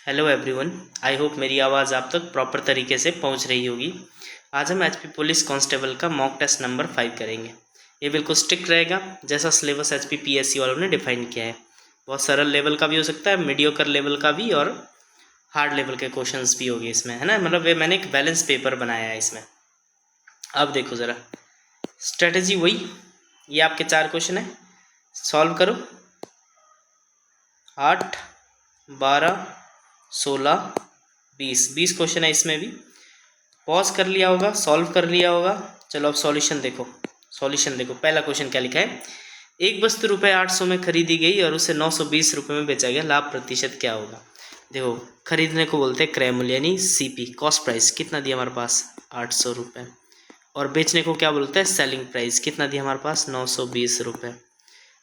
Hello everyone, I hope मेरी आवाज़ आप तक प्रॉपर तरीके से पहुंच रही होगी। आज हम एचपी पुलिस कांस्टेबल का मॉक टेस्ट नंबर 5 करेंगे। ये बिल्कुल स्ट्रिक्ट रहेगा, जैसा सिलेबस एचपी पीएससी वालों ने डिफाइन किया है। बहुत सरल लेवल का भी हो सकता है, मीडियोकर लेवल का भी और हार्ड लेवल के क्वेश्चंस भी होंगे इसमें, है ना। मतलब मैंने एक बैलेंस पेपर बनाया है इसमें। अब देखो ज़रा, स्ट्रेटजी वही, ये आपके 4 क्वेश्चन है, सॉल्व करो। 8, 12, 16, 20 क्वेश्चन है इसमें भी। पॉज कर लिया होगा, सॉल्व कर लिया होगा। चलो अब सॉल्यूशन देखो। पहला क्वेश्चन क्या लिखा है। एक वस्तु रुपये 800 में खरीदी गई और उसे 920 रुपये में बेचा गया, लाभ प्रतिशत क्या होगा। देखो, खरीदने को बोलते हैं क्रय मूल्य यानी सीपी, कॉस्ट प्राइस कितना दिया हमारे पास 800 रुपये, और बेचने को क्या बोलते हैं सेलिंग प्राइस, कितना दिया हमारे पास 920 रुपये।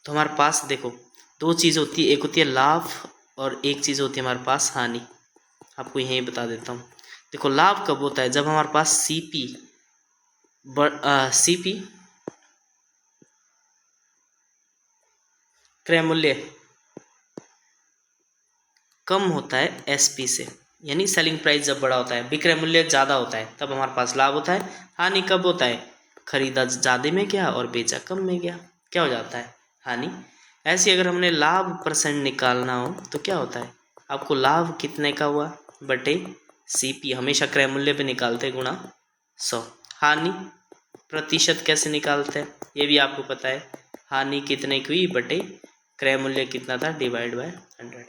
तो हमारे पास देखो दो चीज़ होती है, एक होती है लाभ और एक चीज़ होती है हमारे पास हानि। आपको यही बता देता हूँ। देखो, लाभ कब होता है, जब हमारे पास सीपी क्रय मूल्य कम होता है एसपी से, यानी सेलिंग प्राइस जब बड़ा होता है, विक्रय मूल्य ज़्यादा होता है, तब हमारे पास लाभ होता है। हानि कब होता है, खरीदा ज़्यादा में गया और बेचा कम में गया, क्या हो जाता है हानि। ऐसे अगर हमने लाभ परसेंट निकालना हो तो क्या होता है, आपको लाभ कितने का हुआ बटे सीपी, हमेशा क्रय मूल्य पे निकालते गुणा 100। हानि प्रतिशत कैसे निकालते हैं ये भी आपको पता है, हानि कितने की हुई बटे क्रय मूल्य कितना था डिवाइड बाय 100।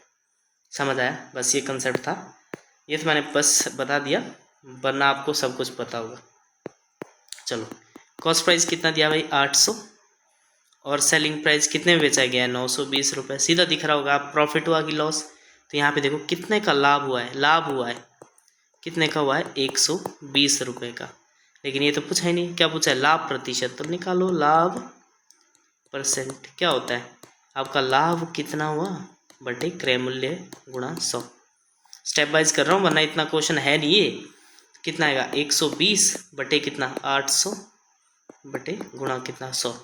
समझ आया, बस ये कंसेप्ट था, ये तो मैंने बस बता दिया, वरना आपको सब कुछ पता होगा। चलो, कॉस्ट प्राइस कितना दिया भाई 800, और सेलिंग प्राइस कितने में बेचा गया है 920 रुपये। सीधा दिख रहा होगा, आप प्रॉफिट हुआ कि लॉस। तो यहाँ पे देखो कितने का लाभ हुआ है, लाभ हुआ है कितने का हुआ है 120 रुपये का। लेकिन ये तो पूछा ही नहीं, क्या पूछा है लाभ प्रतिशत, तो निकालो लाभ परसेंट क्या होता है, आपका लाभ कितना हुआ बटे क्रय मूल्य गुणा 100। स्टेप वाइज कर रहा हूँ वरना इतना क्वेश्चन है नहीं ये। कितना आएगा 120 बटे कितना 800 बटे गुणा कितना 100।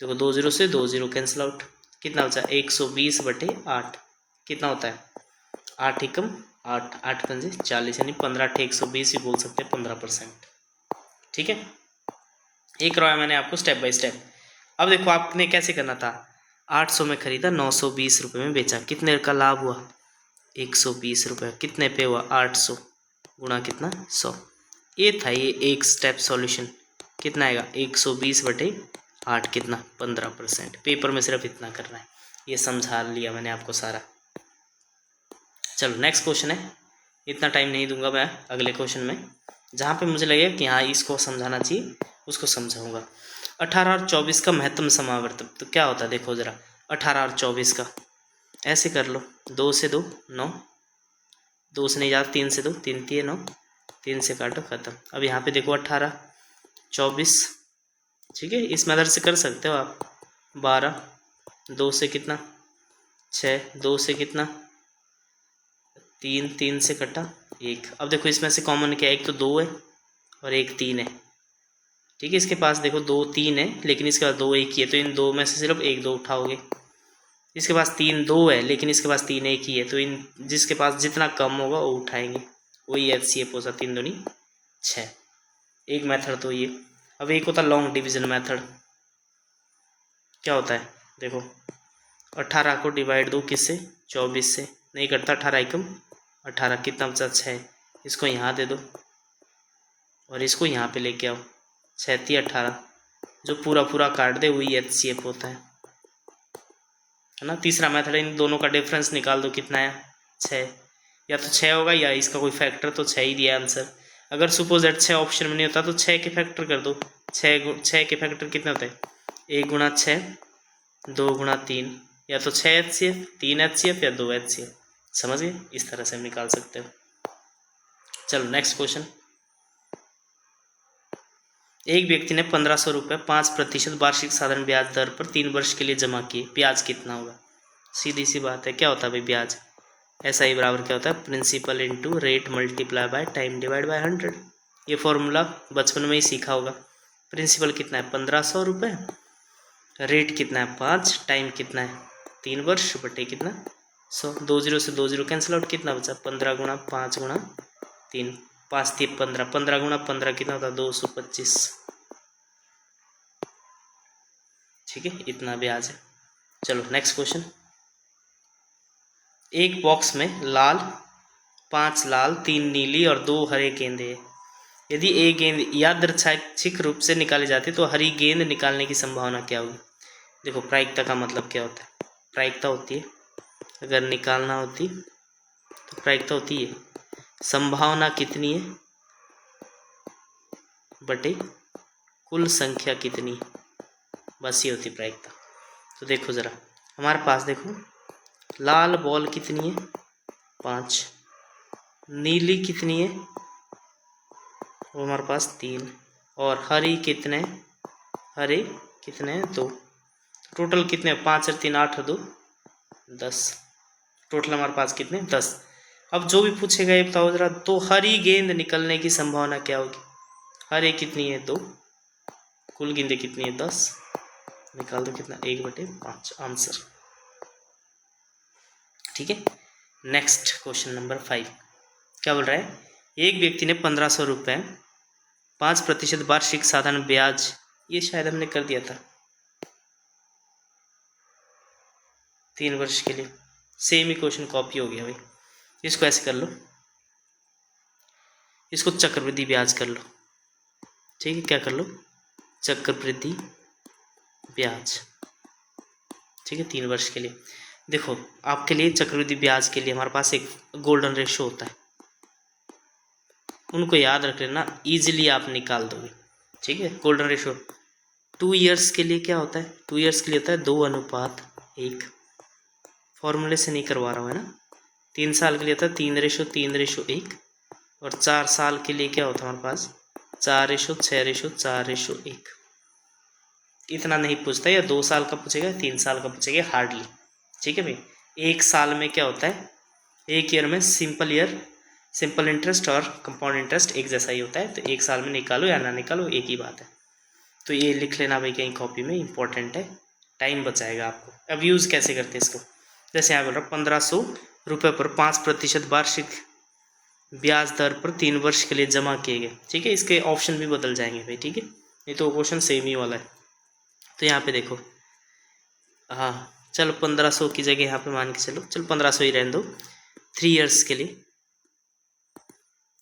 देखो 2 0 से 2 0 कैंसिल आउट, कितना बचा 120 बटे 8, कितना होता है 8 एकम 8, 8 पंजे 40, यानी 15 × 120 ही बोल सकते हैं 15%। ठीक है, ये करवाया मैंने आपको स्टेप बाय स्टेप। अब देखो आपने कैसे करना था, 800 में खरीदा 920 रुपये में बेचा, कितने का लाभ हुआ 120 रुपये, कितने पे हुआ 800 गुणा कितना 100। ये था ये एक स्टेप सॉल्यूशन। कितना आएगा 120 बटे 8, कितना 15%। पेपर में सिर्फ इतना करना है, ये समझा लिया मैंने आपको सारा। चलो नेक्स्ट क्वेश्चन है, इतना टाइम नहीं दूंगा मैं अगले क्वेश्चन में, जहाँ पे मुझे लगेगा कि हाँ इसको समझाना चाहिए उसको समझाऊंगा। 18 और 24 का महत्तम समावर्त तो क्या होता है, देखो ज़रा 18 और 24 का ऐसे कर लो, 2 से 2 9, 2 से नहीं जाता, 3 से 2 3 3 9, 3 से काटो खत्म। अब यहाँ पे देखो 18 24, ठीक है, इस मेथड से कर सकते हो आप। 12, 2 से कितना 6, 2 से कितना 3, 3 से कटा 1। अब देखो इसमें से कॉमन क्या है, एक तो 2 है और एक 3 है। ठीक है, इसके पास देखो 2 3 है लेकिन इसके पास 2 1 ही है, तो इन दो में से सिर्फ 1 2 उठाओगे। इसके पास 3 2 है लेकिन इसके पास 3 1 ही है, तो इन जिसके पास जितना कम होगा वो उठाएंगे, वही HCF हो सकता 3 दूनी 6। एक मेथड तो ये। अब एक होता है लॉन्ग डिवीजन मेथड, क्या होता है देखो 18 को डिवाइड दो किससे 24 से, नहीं करता 18 एकम 18, कितना बचा 6, इसको यहाँ दे दो और इसको यहाँ पे लेके आओ 6 × 18, जो पूरा पूरा काट दे वही HCF होता है ना। तीसरा मेथड है, इन दोनों का डिफरेंस निकाल दो, कितना है 6, या तो 6 होगा या इसका कोई फैक्टर, तो 6 ही दिया आंसर। अगर सपोज दैट 6 ऑप्शन में नहीं होता तो 6 के फैक्टर कर दो, 6 के फैक्टर कितने होते हैं 1 × 6 2 × 3, या तो 6 HCF 3 HCF या 2 HCF, समझ गए, इस तरह से हम निकाल सकते हो। चलो नेक्स्ट क्वेश्चन। एक व्यक्ति ने 1500 रुपये 5% वार्षिक साधारण ब्याज दर पर 3 वर्ष के लिए जमा किए, ब्याज कितना होगा। सीधी सी बात है, क्या होता है भाई ब्याज, SI बराबर क्या होता है principal into rate multiply by time divide by 100। ये फॉर्मूला बचपन में ही सीखा होगा। प्रिंसिपल कितना है 1500 रुपये, रेट कितना है 5, टाइम कितना है 3 वर्ष बटे कितना 100, 2 जीरो से 2 जीरो कैंसिल आउट, कितना बचा 15 गुणा 5 गुणा 3, 5 3 15, 15 गुणा 15 कितना होता 225। ठीक है, इतना ब्याज है। चलो नेक्स्ट क्वेश्चन। एक बॉक्स में 5 लाल 3 नीली और 2 हरे गेंदे हैं। यदि एक गेंद यादृच्छिक रूप से निकाली जाती तो हरी गेंद निकालने की संभावना क्या होगी। देखो प्रायिकता का मतलब क्या होता है, प्रायिकता होती है अगर निकालना होती तो प्रायिकता होती है संभावना कितनी है बटे कुल संख्या कितनी है, बस ये होती प्रायिकता। तो देखो ज़रा हमारे पास देखो लाल बॉल कितनी है 5, नीली कितनी है वो हमारे पास 3, और हरे कितने 2, टोटल कितने 5 और 3 8 और 2 10, टोटल हमारे पास कितने 10। अब जो भी पूछेगा ये बताओ जरा, तो हरी गेंद निकलने की संभावना क्या होगी। हरे कितनी है 2, कुल गेंदे कितनी है 10, निकाल दो कितना 1/5 आंसर। ठीक है, नेक्स्ट क्वेश्चन नंबर 5 क्या बोल रहा है, एक व्यक्ति ने 1500 रुपये 5% वार्षिक साधारण ब्याज, ये शायद हमने कर दिया था 3 वर्ष के लिए, सेम ही क्वेश्चन कॉपी हो गया भाई। इसको ऐसे कर लो, इसको चक्रवृद्धि ब्याज कर लो। ठीक है, क्या कर लो चक्रवृद्धि ब्याज। ठीक है, 3 वर्ष के लिए। देखो आपके लिए चक्रवृद्धि ब्याज के लिए हमारे पास एक गोल्डन रेशो होता है, उनको याद रख लेना, इजीली आप निकाल दोगे। ठीक है, गोल्डन रेशो 2 ईयर्स के लिए क्या होता है, 2 ईयर्स के लिए होता है 2:1, फॉर्मूले से नहीं करवा रहा हूँ है ना। 3 साल के लिए होता है 3:1, और 4 साल के लिए क्या होता है हमारे पास 4:6:4:1। इतना नहीं पूछता, या 2 साल का पूछेगा 3 साल का पूछेगा हार्डली। ठीक है भाई, एक साल में क्या होता है, एक ईयर में सिंपल इंटरेस्ट और कंपाउंड इंटरेस्ट एक जैसा ही होता है, तो एक साल में निकालो या ना निकालो एक ही बात है। तो ये लिख लेना भाई कहीं कॉपी में, इंपॉर्टेंट है, टाइम बचाएगा आपको। अब यूज़ कैसे करते हैं इसको, जैसे यहाँ बोल रहा 1500 रुपये पर 5% वार्षिक ब्याज दर पर 3 वर्ष के लिए जमा किए गए। ठीक है, इसके ऑप्शन भी बदल जाएंगे भाई। ठीक है, नहीं तो क्वेश्चन सेम ही वाला है। तो यहाँ पे देखो, हाँ चलो 1500 की जगह यहाँ पे मान के चलो 1500 ही रहने दो। 3 ईयर्स के लिए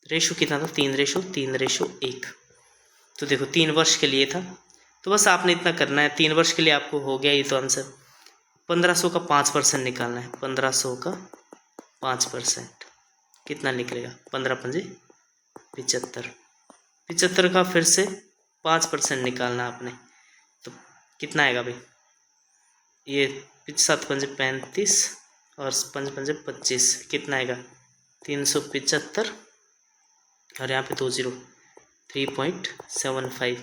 रेशो कितना था 3:1। तो देखो 3 वर्ष के लिए था, तो बस आपने इतना करना है, 3 वर्ष के लिए आपको हो गया ये तो आंसर। 1500 का 5% निकालना है, 1500 का 5% कितना निकलेगा 15×5 75, 75 का फिर से 5% निकालना आपने, तो कितना आएगा भाई, ये 7×5 35 और 5×5 25, कितना आएगा 375, और यहाँ पे 2 0 3.75,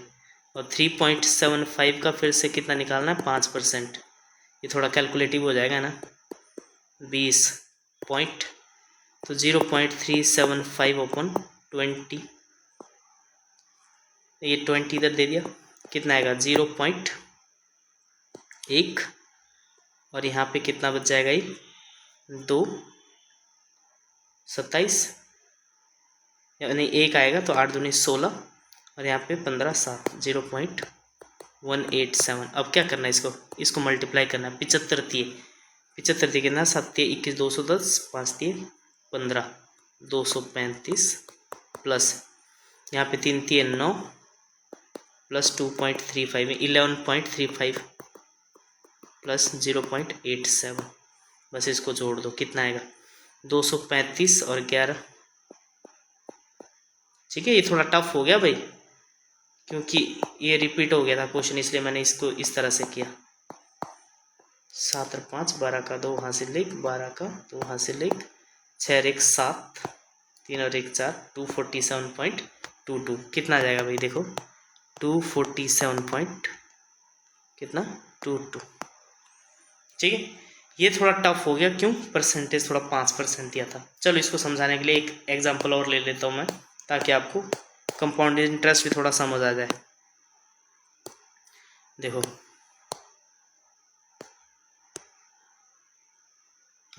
और 3.75 का फिर से कितना निकालना है 5%, ये थोड़ा कैलकुलेटिव हो जाएगा ना 20 पॉइंट, तो 0.375/20, ये 20 इधर दे दिया, कितना आएगा 0.1, और यहाँ पे कितना बच जाएगा ये 2 27, यानी 1 आएगा तो 8 दूनी 16, और यहाँ पे 15 7 0.187। अब क्या करना है, इसको मल्टीप्लाई करना है, 75 दिए कितना 7 21 210, 5 15 235, प्लस यहाँ पे 3 9 प्लस 2.35 में 11.35 प्लस 0.87, बस इसको जोड़ दो, कितना आएगा 235 और 11। ठीक है, ये थोड़ा टफ हो गया भाई, क्योंकि ये रिपीट हो गया था क्वेश्चन, इसलिए मैंने इसको इस तरह से किया। 7 और 5 12 का 2 वहाँ से लिख, 12 का 2 वहाँ से लिख, 6 और 1 7, 3 और 1 4, 247.22 कितना आ जाएगा भाई, देखो 247 कितना 22। ठीक है, ये थोड़ा टफ हो गया, क्यों परसेंटेज थोड़ा 5% दिया था। चलो इसको समझाने के लिए एक एग्जांपल और ले लेता हूँ मैं, ताकि आपको कंपाउंड इंटरेस्ट भी थोड़ा समझ आ जाए। देखो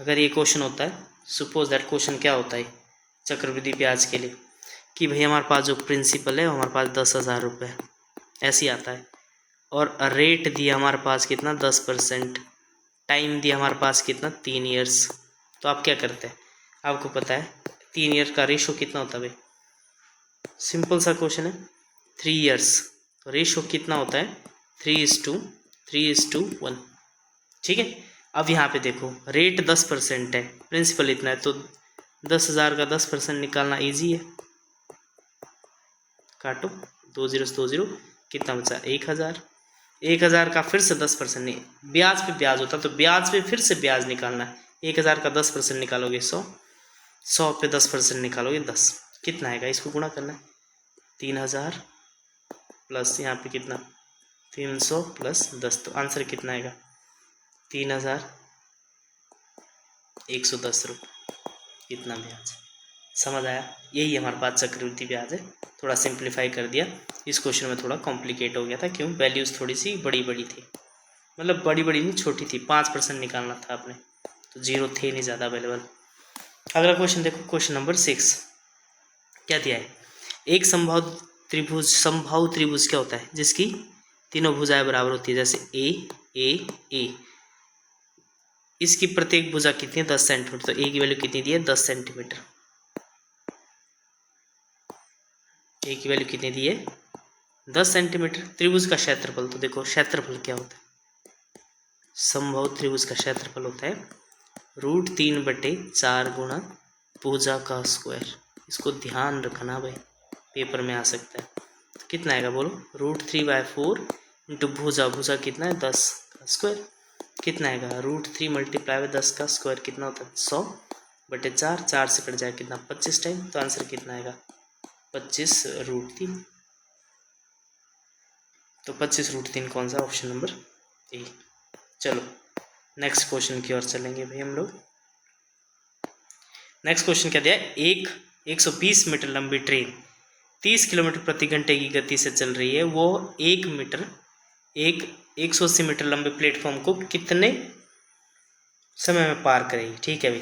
अगर ये क्वेश्चन होता है, सपोज दैट क्वेश्चन क्या होता है चक्रवृद्धि ब्याज के लिए कि भाई हमारे पास जो प्रिंसिपल है हमारे पास 10,000 रुपये है, ऐसे ही आता है, और रेट दिया हमारे पास कितना 10%, टाइम दिया हमारे पास कितना 3 ईयर्स। तो आप क्या करते हैं, आपको पता है 3 ईयर का रेशो कितना होता है भाई, सिंपल सा क्वेश्चन है 3 ईयर्स, तो रेशो कितना होता है 3:1। ठीक है। अब यहाँ पे देखो रेट 10% है, प्रिंसिपल इतना है, तो 10,000 का 10% निकालना इजी है। काटो 2 0 से 2 0, कितना बचा 1,000। 1,000 का फिर से 10% नहीं, ब्याज पे ब्याज होता तो ब्याज पे फिर से ब्याज निकालना है। 1,000 का 10% निकालोगे 100, 100 पे 10% निकालोगे 10, कितना आएगा, इसको गुणा करना है 3,000 प्लस यहाँ पे कितना 300 प्लस 10, तो आंसर कितना आएगा 3,110 रुपये। इतना ब्याज समझ आया, यही हमारे पास चक्रवृद्धि ब्याज है। थोड़ा सिंप्लीफाई कर दिया, इस क्वेश्चन में थोड़ा कॉम्प्लिकेट हो गया था, क्यों वैल्यूज़ थोड़ी सी बड़ी बड़ी थी, मतलब बड़ी बड़ी नहीं छोटी थी, 5% निकालना था आपने, तो जीरो थे नहीं ज़्यादा अवेलेबल। अगला क्वेश्चन देखो, क्वेश्चन नंबर 6 क्या दिया है, एक समबाहु त्रिभुज क्या होता है जिसकी तीनों भुजाएं बराबर होती है, जैसे ए, इसकी प्रत्येक भुजा कितनी है 10 सेंटीमीटर, तो ए की वैल्यू कितनी दी है 10 सेंटीमीटर, ए की वैल्यू कितनी दी है 10 सेंटीमीटर। त्रिभुज का क्षेत्रफल, तो देखो क्षेत्रफल क्या होता है, समबाहु त्रिभुज का क्षेत्रफल होता है √3/4 गुणा भुजा का स्क्वायर। इसको ध्यान रखना भाई, पेपर में आ सकता है। तो कितना आएगा बोलो, √3/4 इंटू भुजा कितना है 10 का स्क्वायर, कितना आएगा √3 × 10 का स्क्वायर कितना होता है 100/4, 4 से कट जाए कितना 25 टाइम, तो आंसर कितना आएगा 25√3। तो 25√3 कौन सा, ऑप्शन नंबर ए। चलो नेक्स्ट क्वेश्चन की ओर चलेंगे भाई हम लोग। नेक्स्ट क्वेश्चन क्या दिया है, 120 मीटर लंबी ट्रेन 30 किलोमीटर प्रति घंटे की गति से चल रही है, वो 180 मीटर लंबे प्लेटफॉर्म को कितने समय में पार करेगी। ठीक है भाई,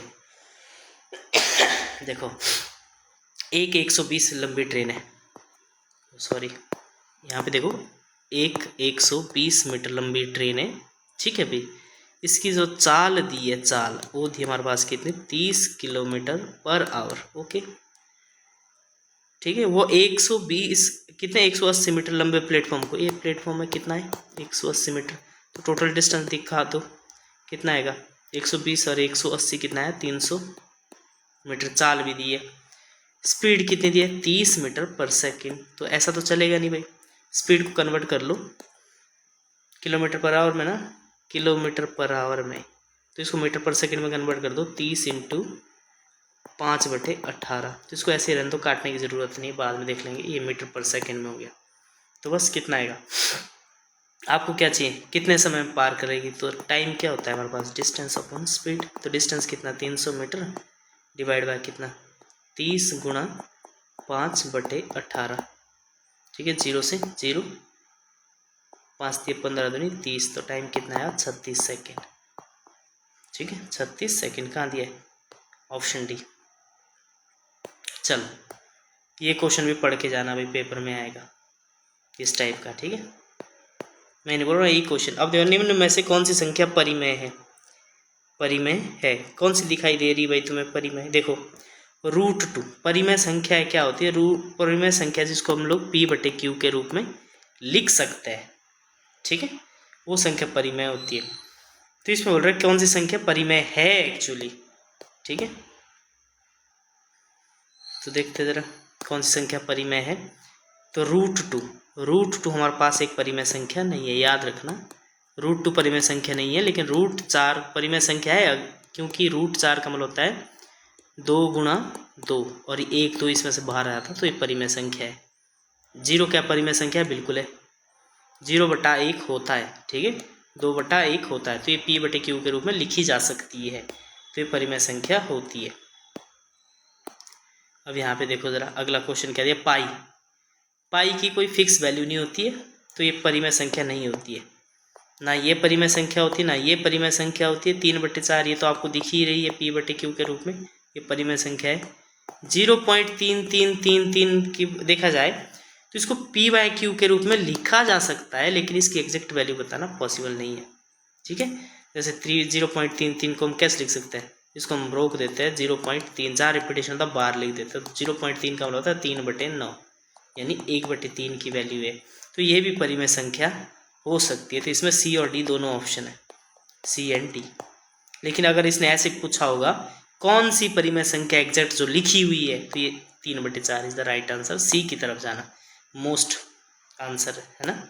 देखो 120 लंबी ट्रेन है, सॉरी यहाँ पे देखो 120 मीटर लंबी ट्रेन है। ठीक है भाई, इसकी जो चाल दी है, चाल वो दी हमारे पास कितनी 30 किलोमीटर पर आवर। ओके ठीक है, वो 120 कितने 180 मीटर लंबे प्लेटफॉर्म को, ये प्लेटफॉर्म में कितना है 180 मीटर, तो टोटल डिस्टेंस दिखा दो कितना आएगा 120 और 180 कितना है 300 मीटर। चाल भी दी है, स्पीड कितनी दी है 30 मीटर पर सेकेंड, तो ऐसा तो चलेगा नहीं भाई, स्पीड को कन्वर्ट कर लो किलोमीटर पर आवर में ना, किलोमीटर पर आवर में, तो इसको मीटर पर सेकेंड में कन्वर्ट कर दो 30 × 5/18, तो इसको ऐसे रहने दो, काटने की ज़रूरत नहीं, बाद में देख लेंगे। ये मीटर पर सेकेंड में हो गया, तो बस कितना आएगा, आपको क्या चाहिए कितने समय में पार करेगी, तो टाइम क्या होता है हमारे पास डिस्टेंस अपॉन स्पीड, तो डिस्टेंस कितना 300 मीटर डिवाइड बाय कितना 30 × 5/18। ठीक है, 0 से 0, 5 × 15 दूनी 30, तो टाइम कितना आया 36 सेकेंड। ठीक है, 36 सेकेंड कहाँ दिया है, ऑप्शन डी। चलो ये क्वेश्चन भी पढ़ के जाना भाई, पेपर में आएगा इस टाइप का। ठीक है, मैंने बोल रहा यही क्वेश्चन। अब देखो निम्न में से कौन सी संख्या परिमेय है, परिमेय है कौन सी दिखाई दे रही भाई तुम्हें परिमेय, देखो √2 परिमेय संख्या है, क्या होती है परिमेय संख्या जिसको हम लोग P/Q के रूप में लिख सकते हैं। ठीक है, वो संख्या परिमेय होती है। तो इसमें बोल रहे कौन सी संख्या परिमेय है एक्चुअली। ठीक है, तो देखते जरा कौन सी संख्या परिमेय है, तो √2 हमारे पास एक परिमेय संख्या नहीं है, याद रखना √2 परिमेय संख्या नहीं है, लेकिन √4 परिमेय संख्या है, क्योंकि √4 का मतलब होता है 2 × 2 और 1 2 इसमें से बाहर आया था, तो ये परिमेय संख्या है। 0 क्या परिमेय संख्या है, बिल्कुल है, 0/1 होता है। ठीक है, 2/1 होता है, तो ये P/Q के रूप में लिखी जा सकती है, तो ये परिमेय संख्या होती है। अब यहाँ पे देखो ज़रा अगला क्वेश्चन क्या दिया, पाई की कोई फिक्स वैल्यू नहीं होती है, तो ये परिमेय संख्या नहीं होती है। ना ये परिमेय संख्या होती ना ये परिमेय संख्या होती है। 3/4 ये तो आपको दिख ही रही है P/Q के रूप में, ये परिमेय संख्या है। 0.3333 की देखा जाए तो इसको P/Q के रूप में लिखा जा सकता है, लेकिन इसकी एग्जैक्ट वैल्यू बताना पॉसिबल नहीं है। ठीक है, जैसे 0.33 को हम कैसे लिख सकते हैं, इसको हम रोक देते हैं 0.3, जहाँ रिपीटेशन था बार लिख देते हैं, तो 0.3 का मतलब होता है 3/9, यानी 1/3 की वैल्यू है। तो ये भी परिमेय संख्या हो सकती है। तो इसमें सी और डी दोनों ऑप्शन है, सी एंड डी। लेकिन अगर इसने ऐसे पूछा होगा कौन सी परिमेय संख्या एग्जैक्ट जो लिखी हुई है, तो ये 3/4 इज द राइट आंसर, सी की तरफ जाना मोस्ट आंसर है ना।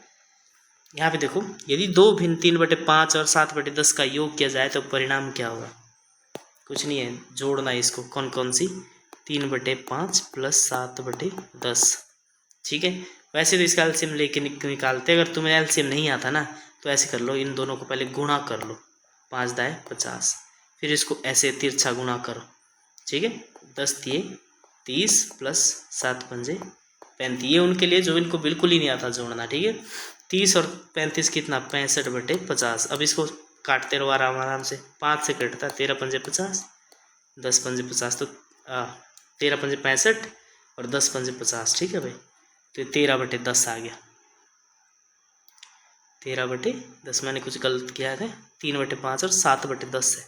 यहाँ पे देखो, यदि दो भिन्न 3/5 और 7/10 का योग किया जाए तो परिणाम क्या होगा। कुछ नहीं है, जोड़ना है इसको, कौन कौन सी, 3/5 प्लस 7/10। ठीक है, वैसे तो इसका एलसीएम लेके निकालते, अगर तुम्हें एलसीएम नहीं आता ना तो ऐसे कर लो, इन दोनों को पहले गुणा कर लो, 5 दाएँ 50, फिर इसको ऐसे तिरछा गुणा करो। ठीक है, 10 दिए 30 प्लस 7 पंजे 35, ये उनके लिए जो इनको बिल्कुल ही नहीं आता जोड़ना। ठीक है, 30 और 35 कितना, 65/50। अब इसको काटते रहो आराम आराम से, 5 से कटता, 13 पंजे 50, 10 पंजे 50, तो 13 पंजे 65 और 10 पंजे 50। ठीक है भाई, तो 13/10 आ गया, 13/10। मैंने कुछ गलत किया है, 3/5 और 7/10 है,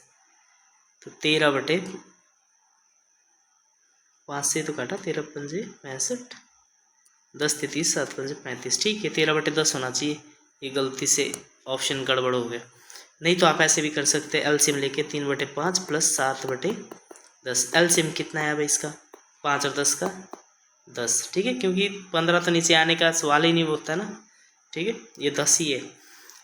तो 13/5 से तो काटा, 13 पंजे 65, 10 से 30, 7 पंजे 35। ठीक है, 13/10 होना चाहिए, ये गलती से ऑप्शन गड़बड़ हो गया। नहीं तो आप ऐसे भी कर सकते हैं, एलसीएम लेके 3/5 प्लस 7/10। एलसीएम कितना है भाई इसका, 5 और 10 का 10। ठीक है, क्योंकि 15 तो नीचे आने का सवाल ही नहीं होता ना। ठीक है, ये 10 ही है।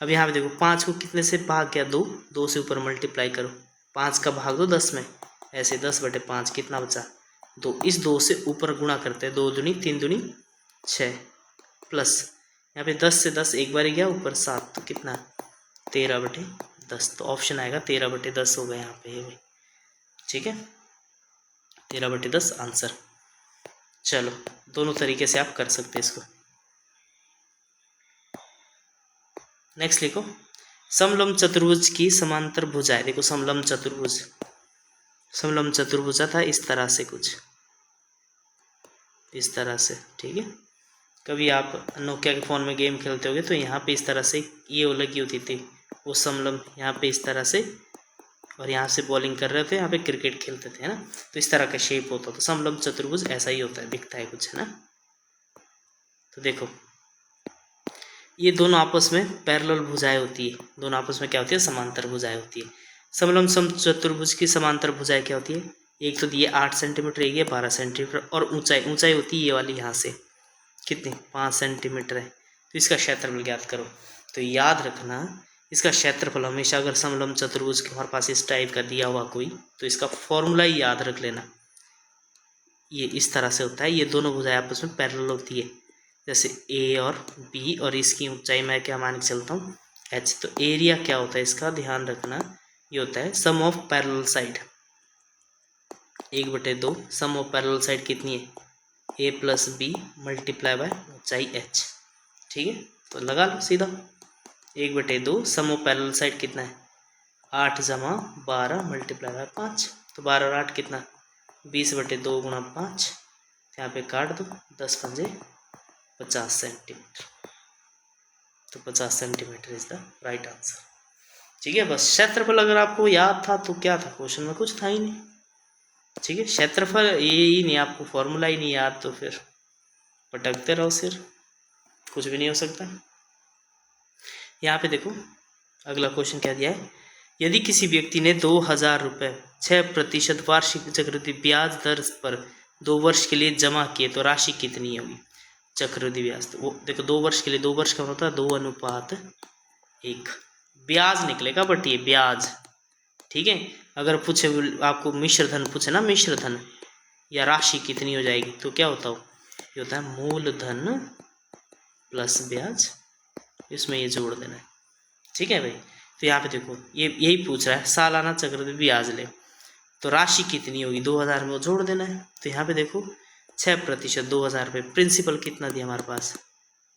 अब यहाँ पे देखो, 5 को कितने से भाग गया, 2 से ऊपर मल्टीप्लाई करो, 5 का भाग दो 10 में, ऐसे 10/5 कितना बचा 2, इस 2 से ऊपर गुणा करते हैं, 2 दूनी 3 दूनी 6, प्लस यहाँ पे 10 से 10 एक बार ही गया, ऊपर 7, तो कितना 13/10। तो ऑप्शन आएगा 13/10 होगा यहाँ पे भाई। ठीक है, 13/10 आंसर। चलो, दोनों तरीके से आप कर सकते हैं इसको। नेक्स्ट लिखो, समलंब चतुर्भुज की समांतर भुजाएं। देखो, समलंब चतुर्भुज था इस तरह से, कुछ इस तरह से। ठीक है, कभी आप नोकिया के फ़ोन में गेम खेलते होगे तो यहाँ पे इस तरह से ये लगी होती थी, वो समलंब यहाँ पे इस तरह से, और यहाँ से बॉलिंग कर रहे थे, यहाँ पे क्रिकेट खेलते थे, है ना। तो इस तरह का शेप होता था समलंब चतुर्भुज, ऐसा ही होता है, दिखता है कुछ, है ना। तो देखो, ये दोनों आपस में पैरेलल भुजाएं होती है, दोनों आपस में क्या होती है, समांतर भुजाएं होती है। समलंब चतुर्भुज की समांतर भुजाएं क्या होती है, एक तो दिए 8 सेंटीमीटर, एक ये 12 सेंटीमीटर, और ऊंचाई होती है ये वाली, यहाँ से कितनी 5 सेंटीमीटर है। तो इसका क्षेत्रफल ज्ञात करो। तो याद रखना, इसका क्षेत्रफल हमेशा, अगर समलंब चतुर्भुज के हमारे पास इस टाइप का दिया हुआ कोई, तो इसका फॉर्मूला ही याद रख लेना, ये इस तरह से होता है। ये दोनों भुजाएं आपस में पैरेलल होती है, जैसे ए और बी, और इसकी ऊंचाई मैं क्या मान के चलता हूँ, एच। तो एरिया क्या होता है इसका, ध्यान रखना, ये होता है sum of parallel side, 1/2। Sum of parallel side कितनी है, A plus B multiply by ऊंचाई एच। ठीक है, तो लगा लो सीधा, 1/2 सम ऑफ पैरेलल साइड कितना है, 8 जमा 12 मल्टीप्लाई बाय 5, तो 12 और 8 कितना, 20/2 गुणा 5, यहाँ पे काट दो, 10 पंजे 50 सेंटीमीटर, तो 50 centimetre is the right answer. ठीक है, बस क्षेत्रफल अगर आपको याद था तो क्या था, क्वेश्चन में कुछ था ही नहीं। ठीक है, क्षेत्रफल ये ही नहीं, आपको फॉर्मूला ही नहीं याद, तो फिर पटकते रहो सिर, कुछ भी नहीं हो सकता। यहाँ पे देखो, अगला क्वेश्चन क्या दिया है, यदि किसी व्यक्ति ने 2000 रुपये 6% वार्षिक चक्रवृद्धि ब्याज दर पर 2 वर्ष के लिए जमा किए तो राशि कितनी होगी, चक्रवृद्धि ब्याज। तो वो देखो, 2 वर्ष के लिए, 2 वर्ष का होता है 2:1 ब्याज निकलेगा, बट ये ब्याज। ठीक है, अगर पूछे आपको मिश्र धन पूछे ना, मिश्र धन या राशि कितनी हो जाएगी, तो क्या होता हो, ये होता है मूलधन प्लस ब्याज, इसमें ये जोड़ देना है। ठीक है भाई, तो यहाँ पे देखो, ये यही पूछ रहा है, सालाना चक्रवृद्धि ब्याज ले तो राशि कितनी होगी, 2000 में जोड़ देना है। तो यहाँ पे देखो, 6% 2000 रुपये, प्रिंसिपल कितना दिया हमारे पास,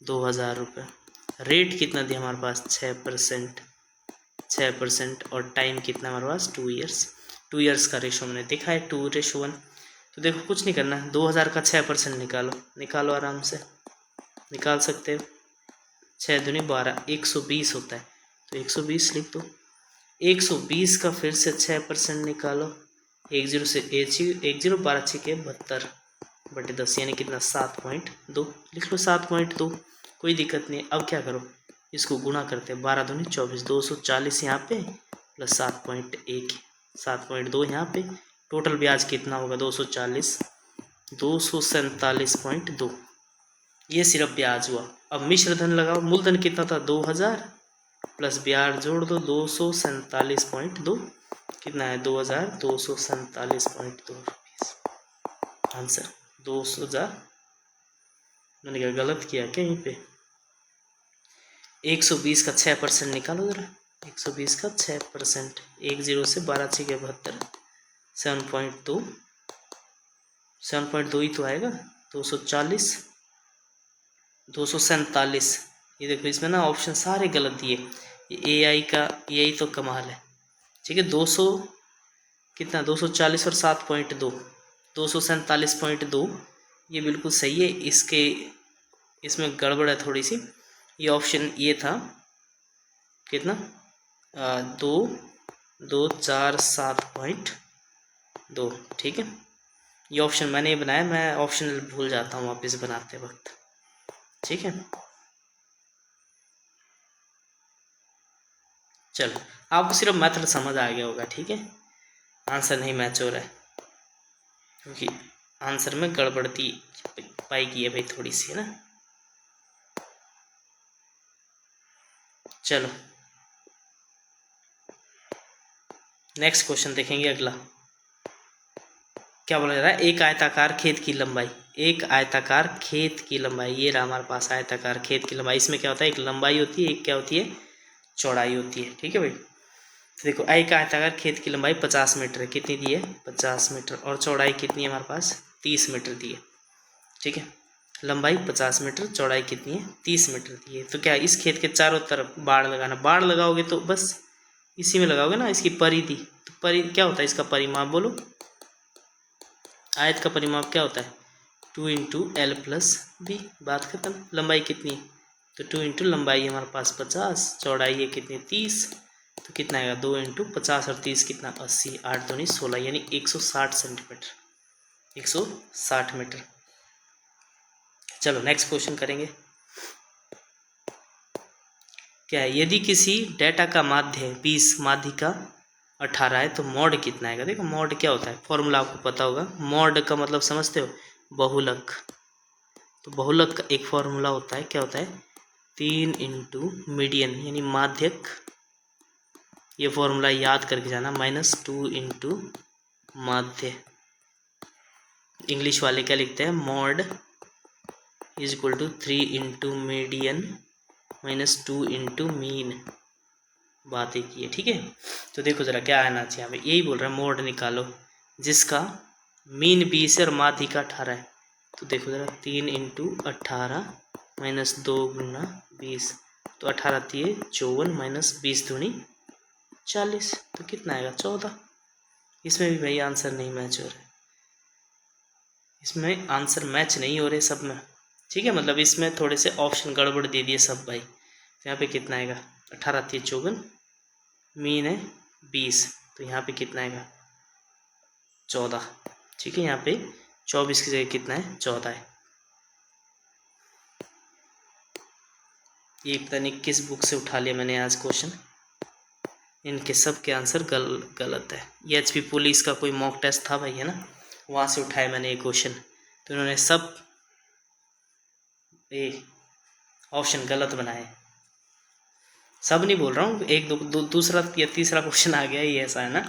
2000 रुपये, रेट कितना दिया हमारे पास 6%, 6%, और टाइम कितना हमारे पास 2 ईयर्स। 2 ईयर्स का रेशो मैंने देखा है 2:1। तो देखो कुछ नहीं करना है, 2000 का 6% निकालो, निकालो आराम से निकाल सकते हो। 6 दूनी 12, 120 होता है, तो 120 लिख दो। 120 का फिर से 6% निकालो, 10 से 10 12 6 72 बटे 10 यानी कितना 7.2 लिख लो, 7.2, कोई दिक्कत नहीं। अब क्या करो, इसको गुणा करते हैं, 12 दूनी 24, 240 यहाँ पे प्लस 7.1, 7.2 यहाँ पे। टोटल ब्याज कितना होगा 240, 247.2, ये सिर्फ ब्याज हुआ। अब मिश्र धन लगाओ, मूलधन कितना था 2000 प्लस ब्याज जोड़ दो 247.2, कितना है 2247.2 रुपीज़। आंसर 200,000। मैंने क्या गलत किया क्या यहीं पे? 120 का 6% निकालो जरा, 120 का 6%, 10 से 12 6 के 72, 7.2, 7.2 ही तो आएगा। 240, 247, ये देखो इसमें ना ऑप्शन सारे गलत दिए, ये AI का यही तो कमाल है। ठीक है, 200 कितना 240 और 7.2, 247.2, ये बिल्कुल सही है। इसमें गड़बड़ है थोड़ी सी, ये ऑप्शन ये था कितना 2247.2, ठीक है। ये ऑप्शन मैंने ही बनाया, मैं ऑप्शनल भूल जाता हूँ वापस बनाते वक्त, ठीक है। चलो आपको सिर्फ मेथड समझ आ गया होगा, ठीक है। आंसर नहीं मैच हो रहा है क्योंकि आंसर में गड़बड़ती पाई गई है भाई थोड़ी सी, है ना। चलो नेक्स्ट क्वेश्चन देखेंगे। अगला क्या बोला जा रहा है, एक आयताकार खेत की लंबाई, एक आयताकार खेत की लंबाई, ये रहा हमारे पास आयताकार खेत की लंबाई। इसमें क्या होता है, एक लंबाई होती है, एक क्या होती है चौड़ाई होती है, ठीक है भाई। तो देखो एक आयताकार खेत की लंबाई 50 मीटर है, कितनी दी है 50 मीटर, और चौड़ाई कितनी है हमारे पास 30 मीटर दी है, ठीक है। लंबाई 50 मीटर, चौड़ाई कितनी है 30 मीटर दी है। तो क्या इस खेत के चारों तरफ बाड़ लगाना, बाड़ लगाओगे तो बस इसी में लगाओगे ना, इसकी परिधि। तो परि क्या होता है इसका परिमाप बोलो, आयत का परिमाप क्या होता है 2 × L+B, बात खत्म। लंबाई कितनी है, तो 2 × लंबाई हमारे पास 50, चौड़ाई है कितनी 30, तो कितना आएगा 2 × 50 और 30 कितना 80, 8 दूनी 16 यानी 160 सेंटीमीटर, 160 मीटर। चलो नेक्स्ट क्वेश्चन करेंगे। क्या है, यदि किसी डेटा का माध्य 20 माध्य का 18 है तो मॉड कितना आएगा। देखो मॉड क्या होता है, फॉर्मूला आपको पता होगा। मॉड का मतलब समझते हो, बहुलक। तो बहुलक का एक फॉर्मूला होता है, क्या होता है 3 × मीडियन यानी माध्यक, ये फॉर्मूला याद करके जाना, -2 × माध्य। इंग्लिश वाले क्या लिखते हैं, मॉड = 3 × मीडियन -2 × मीन, बात एक ही है, ठीक है। तो देखो जरा क्या आना चाहिए, हमें यही बोल रहा है मॉड निकालो जिसका मीन 20 है और माध्य का 18 है। तो देखो जरा 3 × 18 -2 × 20, तो 18 3 54 -20 दूनी 40, तो कितना आएगा 14। इसमें भी भाई आंसर नहीं मैच हो रहा है, इसमें आंसर मैच नहीं हो रहे सब में, ठीक है। मतलब इसमें थोड़े से ऑप्शन गड़बड़ दे दिए सब भाई। तो यहाँ पे कितना आएगा 18 3 54, मीन है 20, तो यहाँ पे कितना आएगा 14, ठीक है। यहाँ पे 24 की जगह कितना है 14 है। ये पता नहीं किस बुक से उठा लिया मैंने आज क्वेश्चन, इनके सब के आंसर गलत है। ये HP पुलिस का कोई मॉक टेस्ट था भाई, है ना, वहाँ से उठाया मैंने ये क्वेश्चन। तो इन्होंने सब ये ऑप्शन गलत बनाए, सब नहीं बोल रहा हूँ, एक दूसरा या तीसरा क्वेश्चन आ गया, ये ऐसा है ना।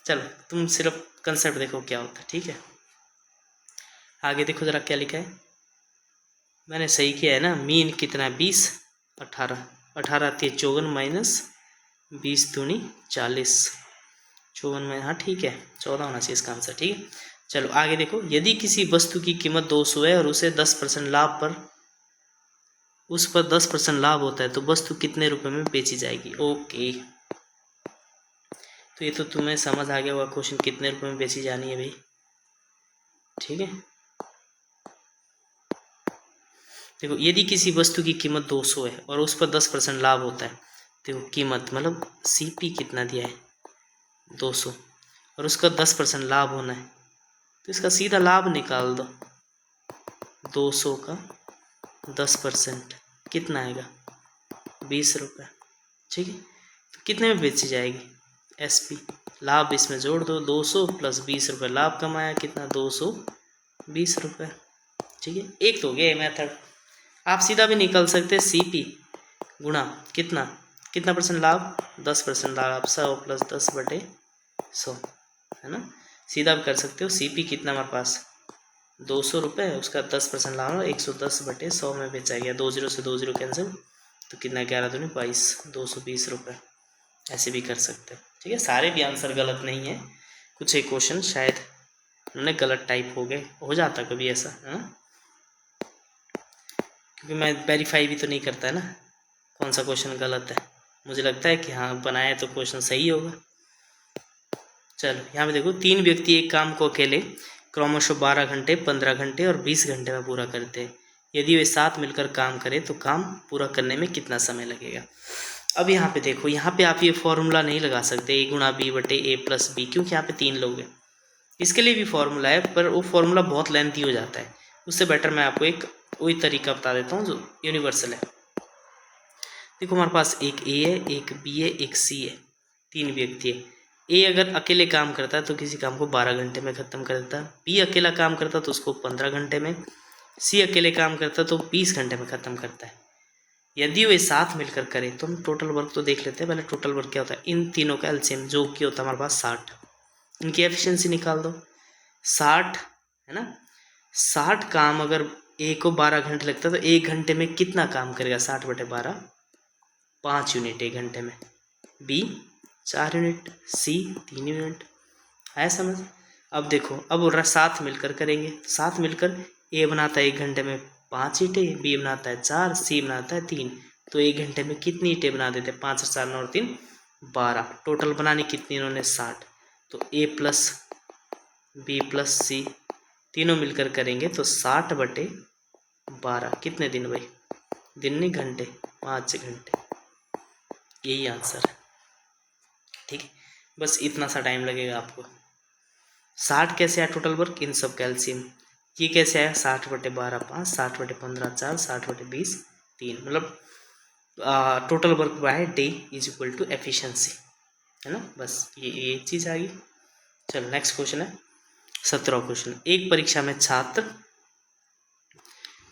चलो तुम सिर्फ कंसेप्ट देखो क्या होता है, ठीक है। आगे देखो जरा क्या लिखा है, मैंने सही किया है ना। मीन कितना है 20, 18 18 3 54 -20 दूनी 40, 54 में, हाँ ठीक है 14 होना चाहिए इसका आंसर, ठीक है। चलो आगे देखो, यदि किसी वस्तु की कीमत 200 है और उसे 10% लाभ पर उस पर 10% लाभ होता है तो वस्तु कितने रुपए में बेची जाएगी। ओके, तो ये तो तुम्हें समझ आ गया होगा क्वेश्चन कितने रुपए में बेची जानी है भाई। ठीक है, देखो यदि किसी वस्तु की कीमत 200 है और उस पर 10% लाभ होता है तो कीमत मतलब सीपी कितना दिया है 200 और उसका 10% लाभ होना है तो इसका सीधा लाभ निकाल दो। 200 का 10% कितना आएगा 20 रुपये। ठीक है, तो कितने में बेची जाएगी एसपी, लाभ इसमें जोड़ दो 200 प्लस 20 रुपये, लाभ कमाया कितना 220 रुपये। ठीक है, एक तो हो गया मेथड। आप सीधा भी निकल सकते हैं सीपी गुणा कितना कितना परसेंट लाभ 10% लाभ 100 प्लस 10/100 है ना, सीधा भी कर सकते हो। सीपी कितना हमारे पास 200 रुपये, उसका 10% लाभ 110/100 में बेचा गया। 20 से 20 कैंसिल तो कितना 11 दूनी 22, 220 रुपये। ऐसे भी कर सकते हैं। ठीक है, सारे भी आंसर गलत नहीं है, कुछ एक क्वेश्चन शायद उन्होंने गलत टाइप हो गए, हो जाता कभी ऐसा है ना, क्योंकि मैं वेरीफाई भी तो नहीं करता है ना कौन सा क्वेश्चन गलत है। मुझे लगता है कि हाँ बनाया तो क्वेश्चन सही होगा। चलो यहाँ पे देखो, 3 व्यक्ति एक काम को अकेले क्रमशः 12 घंटे 15 घंटे और 20 घंटे में पूरा करते हैं। यदि वे साथ मिलकर काम करें तो काम पूरा करने में कितना समय लगेगा। अब यहाँ पे देखो, यहाँ पे आप ये फॉर्मूला नहीं लगा सकते A गुणा B/A प्लस B, क्योंकि यहाँ पे 3 लोग हैं। इसके लिए भी फॉर्मूला है पर वो फॉर्मूला बहुत लेंथी हो जाता है, उससे बेटर मैं आपको एक वही तरीका बता देता हूँ जो यूनिवर्सल है। देखो हमारे पास एक A है, एक B है, एक C है, 3 व्यक्ति है। A अगर अकेले काम करता है तो किसी काम को 12 घंटे में ख़त्म कर देता है। B अकेला काम करता है तो उसको 15 घंटे में। C अकेले काम करता है तो 20 घंटे में ख़त्म करता है। यदि वे साथ मिलकर करें तो हम टोटल वर्क तो देख लेते हैं। पहले टोटल वर्क क्या होता है, इन तीनों का एलसीएम जो कि होता है हमारे पास 60, इनकी एफिशिएंसी निकाल दो 60 है ना। 60 काम अगर A को 12 घंटे लगता है तो 1 घंटे में कितना काम करेगा 60/12, 5 यूनिट 1 घंटे में। B 4 यूनिट, C 3 यूनिट, है समझ। अब देखो, अब बोल रहा है साथ मिलकर करेंगे, साथ मिलकर A बनाता है 1 घंटे में 5 ईंटें, B बनाता है 4, C बनाता है 3, तो 1 घंटे में कितनी ईंटें बना देते हैं 5 और 4 9 और 3 12, टोटल बनानी कितनी इन्होंने 60। तो A plus B plus C तीनों मिलकर करेंगे तो 60/12 कितने दिन भाई, दिन नहीं घंटे, 5 घंटे, यही आंसर है। ठीक है, बस इतना सा टाइम लगेगा आपको। 60 कैसे आया टोटल वर्क, इन सब कैल्शियम, ये कैसे आया 60/12 5, 60/15 4, 60/20 3, मतलब total work by day is equal to efficiency, है ना। बस ये चीज़ आ गई। चलो नेक्स्ट क्वेश्चन है 17वां क्वेश्चन। एक परीक्षा में छात्र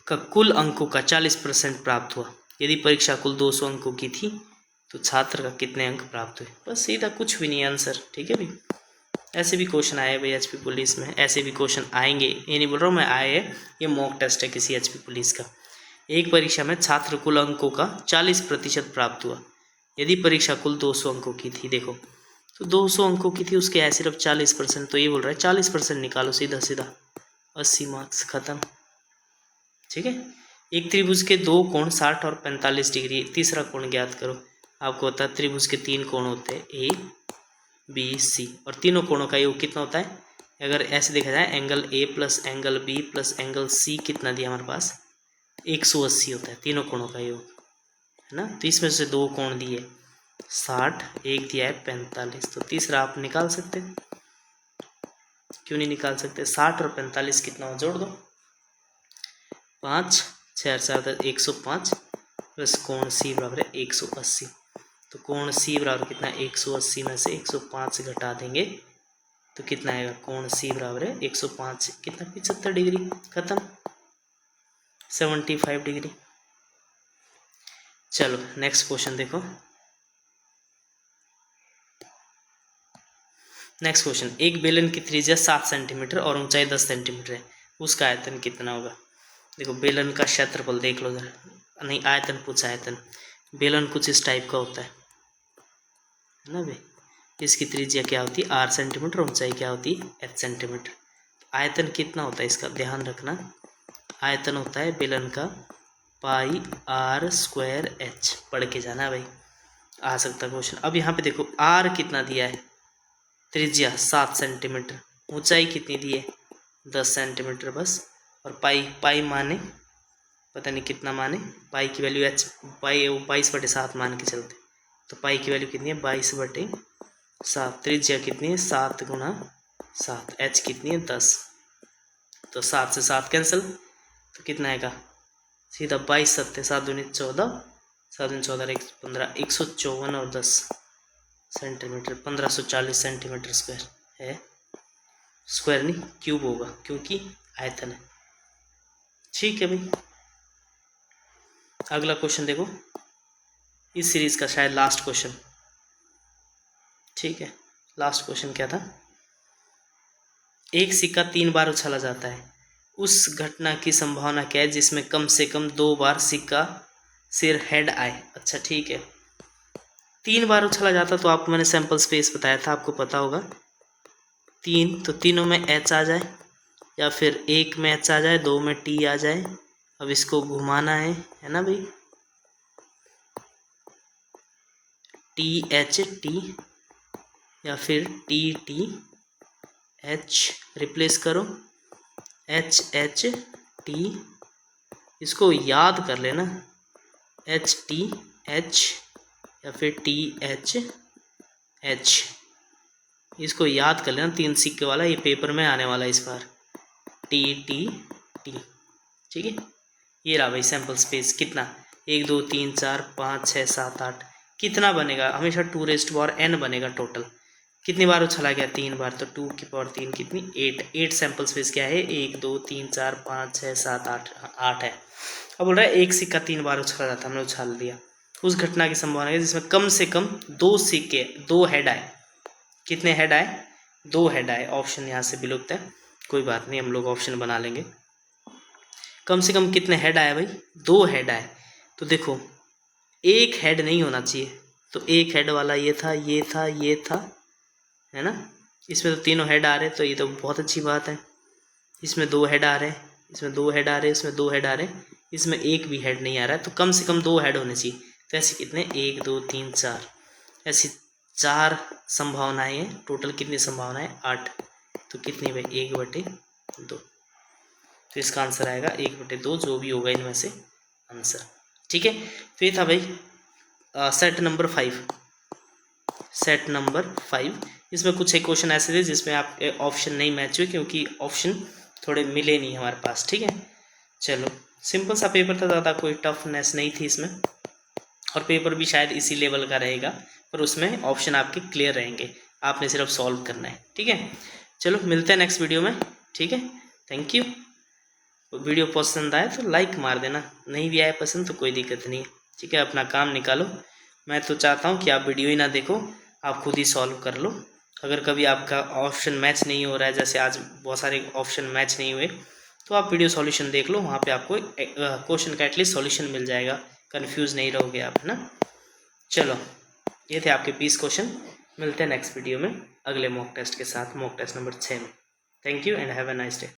का कुल अंकों का 40% प्राप्त हुआ। यदि परीक्षा कुल 200 अंकों की थी तो छात्र का कितने अंक प्राप्त हुए। बस सीधा, कुछ भी नहीं आंसर। ठीक है भाई, ऐसे भी क्वेश्चन आए भाई एचपी पुलिस में, ऐसे भी क्वेश्चन आएंगे, ये नहीं बोल रहा हूँ मैं आए हैं, ये मॉक टेस्ट है किसी एचपी पुलिस का। एक परीक्षा में छात्र कुल अंकों का 40% प्राप्त हुआ। यदि परीक्षा कुल 200 अंकों की थी, देखो तो 200 अंकों की थी, उसके आए सिर्फ 40%, तो ये बोल रहा है 40% निकालो सीधा सीधा, 80 मार्क्स खत्म। ठीक है, एक त्रिभुज के 2 कोण 60 और 45 डिग्री, तीसरा कोण ज्ञात करो। आपको पता है त्रिभुज के 3 कोण होते हैं ए बी सी, और तीनों कोणों का योग कितना होता है। अगर ऐसे देखा जाए angle A plus angle B plus angle C कितना दिया हमारे पास 180 होता है, तीनों कोणों का योग, है ना। तो इसमें से 2 कोण दिए 60, एक दिया है 45, तो तीसरा आप निकाल सकते हैं, क्यों नहीं निकाल सकते। 60 और 45 कितना हो, जोड़ दो 5 6 4 105 प्लस कोण सी बराबर है 180, तो कोण सी बराबर कितना 180 में से 105 घटा देंगे तो कितना आएगा, कोण सी बराबर है 105 कितना 75 डिग्री, खत्म 75 डिग्री। चलो नेक्स्ट क्वेश्चन देखो। नेक्स्ट क्वेश्चन, एक बेलन की त्रिज्या 7 सेंटीमीटर और ऊंचाई 10 सेंटीमीटर है, उसका आयतन कितना होगा। देखो बेलन का क्षेत्रफल देख लो जरा, नहीं आयतन पूछा, आयतन। बेलन कुछ इस टाइप का होता है ना भाई, इसकी त्रिज्या क्या होती है 8 सेंटीमीटर, ऊंचाई क्या होती है 8 सेंटीमीटर। आयतन कितना होता है इसका ध्यान रखना, आयतन होता है बेलन का पाई आर स्क्वायर एच, पढ़ के जाना भाई, आ सकता क्वेश्चन। अब यहाँ पे देखो आर कितना दिया है, त्रिज्या 7 सेंटीमीटर, ऊंचाई कितनी दी है 10 सेंटीमीटर बस, और पाई माने पता नहीं कितना माने, पाई की वैल्यू एच, पाई 22/7 मान के चलते, तो पाई की वैल्यू कितनी है 22/7, त्रिज्या कितनी है 7 गुना 7, एच कितनी है 10, तो 7 से 7 कैंसिल, तो कितना आएगा सीधा 22 7 7 दूनी 14, 7 दूनी 14 15, 154 और 10 सेंटीमीटर, 1540 सेंटीमीटर स्क्वायर है, स्क्वायर नहीं क्यूब होगा क्योंकि आयतन है। ठीक है भाई, अगला क्वेश्चन देखो, इस सीरीज का शायद लास्ट क्वेश्चन, ठीक है। लास्ट क्वेश्चन क्या था, एक सिक्का 3 बार उछाला जाता है, उस घटना की संभावना क्या है जिसमें कम से कम 2 बार सिक्का सिर हेड आए। अच्छा ठीक है, 3 बार उछाला जाता, तो आपको मैंने सैंपल स्पेस बताया था, आपको पता होगा 3, तो तीनों में एच आ जाए, या फिर एक में एच आ जाए, 2 में टी आ जाए। अब इसको घुमाना है ना भाई, टी एच टी, या फिर टी टी एच, रिप्लेस करो एच एच टी, इसको याद कर लेना एच टी एच या फिर टी एच एच, इसको याद कर लेना, 3 सिक्के वाला, ये पेपर में आने वाला है इस बार, टी टी टी। ठीक है, ये रहा भाई सैंपल स्पेस, कितना 1 2 3 4 5 6 7 8, कितना बनेगा, हमेशा 2n बनेगा टोटल। कितनी बार उछला गया 3 बार, तो 2 की पावर 3 कितनी 8 सैंपल स्पेस क्या है 1 2 3 4 5 6 7 8 है। अब बोल रहा है एक सिक्का 3 बार उछला जाता है, हमने उछाल दिया, उस घटना की संभावना है जिसमें कम से कम 2 सिक्के 2 हेड आए। कितने हेड आए 2 हेड आए, ऑप्शन यहाँ से विलुप्त है, कोई बात नहीं हम लोग ऑप्शन बना लेंगे। कम से कम कितने हेड आए भाई 2 हेड आए, तो देखो एक हेड नहीं होना चाहिए, तो एक हेड वाला ये था ये था ये था, है ना, इसमें तो तीनों हेड आ रहे, तो ये तो बहुत अच्छी बात है। इसमें 2 हेड आ रहे, इसमें 2 हेड आ रहे, इसमें 2 हेड आ रहे, इसमें एक भी हेड नहीं आ रहा है, तो कम से कम 2 हेड होने चाहिए। तो ऐसे कितने 1 2 3 4, ऐसी 4 संभावनाएं हैं, टोटल कितनी संभावनाएं 8, तो कितनी भाई 1/2, तो इसका आंसर आएगा 1/2, जो भी होगा इनमें से आंसर। ठीक है, तो ये था भाई सेट नंबर 5, सेट नंबर 5। इसमें कुछ एक क्वेश्चन ऐसे थे जिसमें आप ऑप्शन नहीं मैच हुए, क्योंकि ऑप्शन थोड़े मिले नहीं हमारे पास। ठीक है, चलो सिंपल सा पेपर था, ज़्यादा कोई टफनेस नहीं थी इसमें, और पेपर भी शायद इसी लेवल का रहेगा, पर उसमें ऑप्शन आपके क्लियर रहेंगे, आपने सिर्फ सॉल्व करना है। ठीक है, चलो मिलते हैं नेक्स्ट वीडियो में। ठीक है, थैंक यू। वीडियो पसंद आए तो लाइक मार देना, नहीं भी आए पसंद तो कोई दिक्कत नहीं है। ठीक है, अपना काम निकालो, मैं तो चाहता हूँ कि आप वीडियो ही ना देखो, आप खुद ही सॉल्व कर लो। अगर कभी आपका ऑप्शन मैच नहीं हो रहा है, जैसे आज बहुत सारे ऑप्शन मैच नहीं हुए, तो आप वीडियो सॉल्यूशन देख लो, वहाँ पे आपको क्वेश्चन का एटलीस्ट सॉल्यूशन मिल जाएगा, कंफ्यूज नहीं रहोगे आप, है ना। चलो ये थे आपके 20 क्वेश्चन, मिलते हैं नेक्स्ट वीडियो में अगले मॉक टेस्ट के साथ, मॉक टेस्ट नंबर 6 में। Thank you and have a nice day.